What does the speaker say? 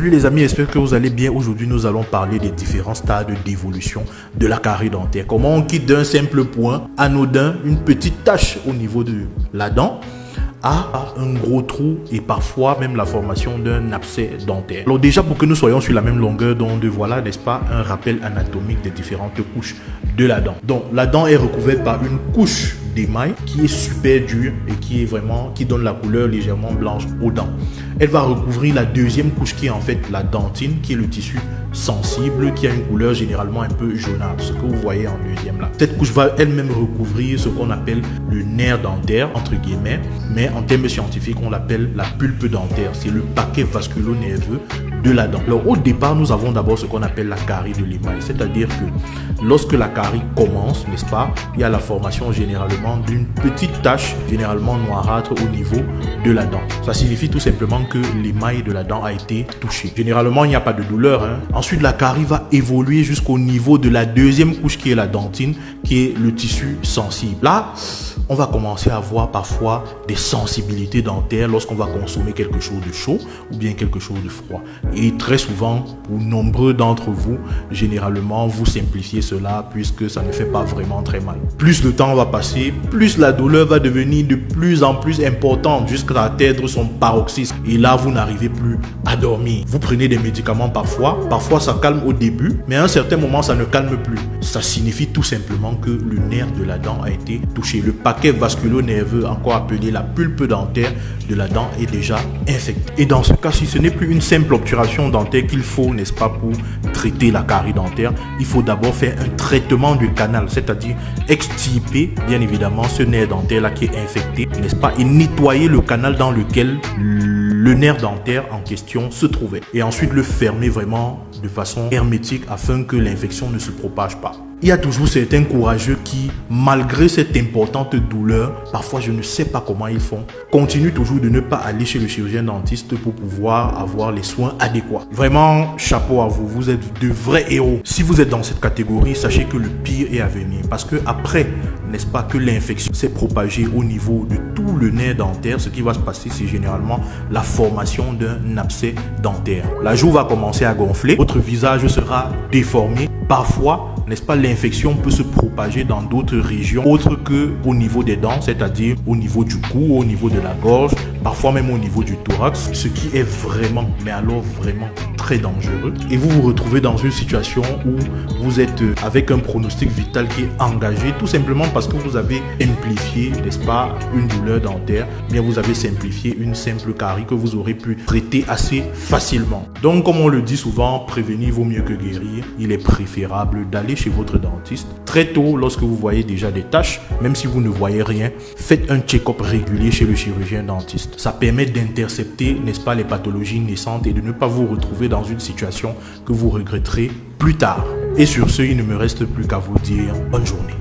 Salut les amis, j'espère que vous allez bien. Aujourd'hui, nous allons parler des différents stades d'évolution de la carie dentaire. Comment on quitte d'un simple point anodin, une petite tache au niveau de la dent, à un gros trou et parfois même la formation d'un abcès dentaire. Alors déjà, pour que nous soyons sur la même longueur d'onde, voilà, n'est-ce pas, un rappel anatomique des différentes couches de la dent. Donc la dent est recouverte par une couche d'émail qui est super dure et qui donne la couleur légèrement blanche aux dents. Elle va recouvrir la deuxième couche qui est en fait la dentine, qui est le tissu sensible, qui a une couleur généralement un peu jaunâtre, ce que vous voyez en deuxième là. Cette couche va elle-même recouvrir ce qu'on appelle le nerf dentaire, entre guillemets, mais en termes scientifiques, on l'appelle la pulpe dentaire. C'est le paquet vasculo-nerveux de la dent. Alors au départ, nous avons d'abord ce qu'on appelle la carie de l'émail, c'est-à-dire que lorsque la carie commence, n'est-ce pas, il y a la formation généralement d'une petite tache, généralement noirâtre au niveau de la dent. Ça signifie tout simplement que l'émail de la dent a été touché. Généralement, il n'y a pas de douleur, hein. Ensuite, la carie va évoluer jusqu'au niveau de la deuxième couche qui est la dentine, qui est le tissu sensible. Là, on va commencer à avoir parfois des sensibilités dentaires lorsqu'on va consommer quelque chose de chaud ou bien quelque chose de froid. Et très souvent, pour nombreux d'entre vous, généralement, vous simplifiez cela puisque ça ne fait pas vraiment très mal. Plus le temps va passer, plus la douleur va devenir de plus en plus importante jusqu'à atteindre son paroxysme. Et là, vous n'arrivez plus à dormir. Vous prenez des médicaments parfois ça calme au début, mais à un certain moment, ça ne calme plus. Ça signifie tout simplement que le nerf de la dent a été touché. Le paquet vasculo-nerveux, encore appelé la pulpe dentaire de la dent, est déjà infecté. Et dans ce cas, si ce n'est plus une simple obturation dentaire qu'il faut, n'est-ce pas, pour traiter la carie dentaire, il faut d'abord faire un traitement du canal, c'est-à-dire extirper, bien évidemment, ce nerf dentaire-là qui est infecté, n'est-ce pas, et nettoyer le canal dans lequel le nerf dentaire en question se trouvait. Et ensuite le fermer vraiment de façon hermétique afin que l'infection ne se propage pas. Il y a toujours certains courageux qui, malgré cette importante douleur, parfois je ne sais pas comment ils font, continuent toujours de ne pas aller chez le chirurgien dentiste pour pouvoir avoir les soins adéquats. Vraiment, chapeau à vous, vous êtes de vrais héros. Si vous êtes dans cette catégorie, sachez que le pire est à venir parce que après, n'est-ce pas, que l'infection s'est propagée au niveau de tout le nerf dentaire, ce qui va se passer, c'est généralement la formation d'un abcès dentaire. La joue va commencer à gonfler, votre visage sera déformé. Parfois, n'est-ce pas, l'infection peut se propager dans d'autres régions autres que au niveau des dents, c'est-à-dire au niveau du cou, au niveau de la gorge, parfois même au niveau du thorax, ce qui est vraiment, mais alors vraiment très dangereux. Et vous vous retrouvez dans une situation où vous êtes avec un pronostic vital qui est engagé, tout simplement parce que vous avez simplifié, n'est-ce pas, une douleur dentaire, bien vous avez simplifié une simple carie que vous aurez pu traiter assez facilement. Donc, comme on le dit souvent, prévenir vaut mieux que guérir. Il est préférable d'aller chez votre dentiste très tôt lorsque vous voyez déjà des taches, même si vous ne voyez rien. Faites un check-up régulier chez le chirurgien dentiste. Ça permet d'intercepter, n'est-ce pas, les pathologies naissantes et de ne pas vous retrouver dans une situation que vous regretterez plus tard. Et sur ce, il ne me reste plus qu'à vous dire bonne journée.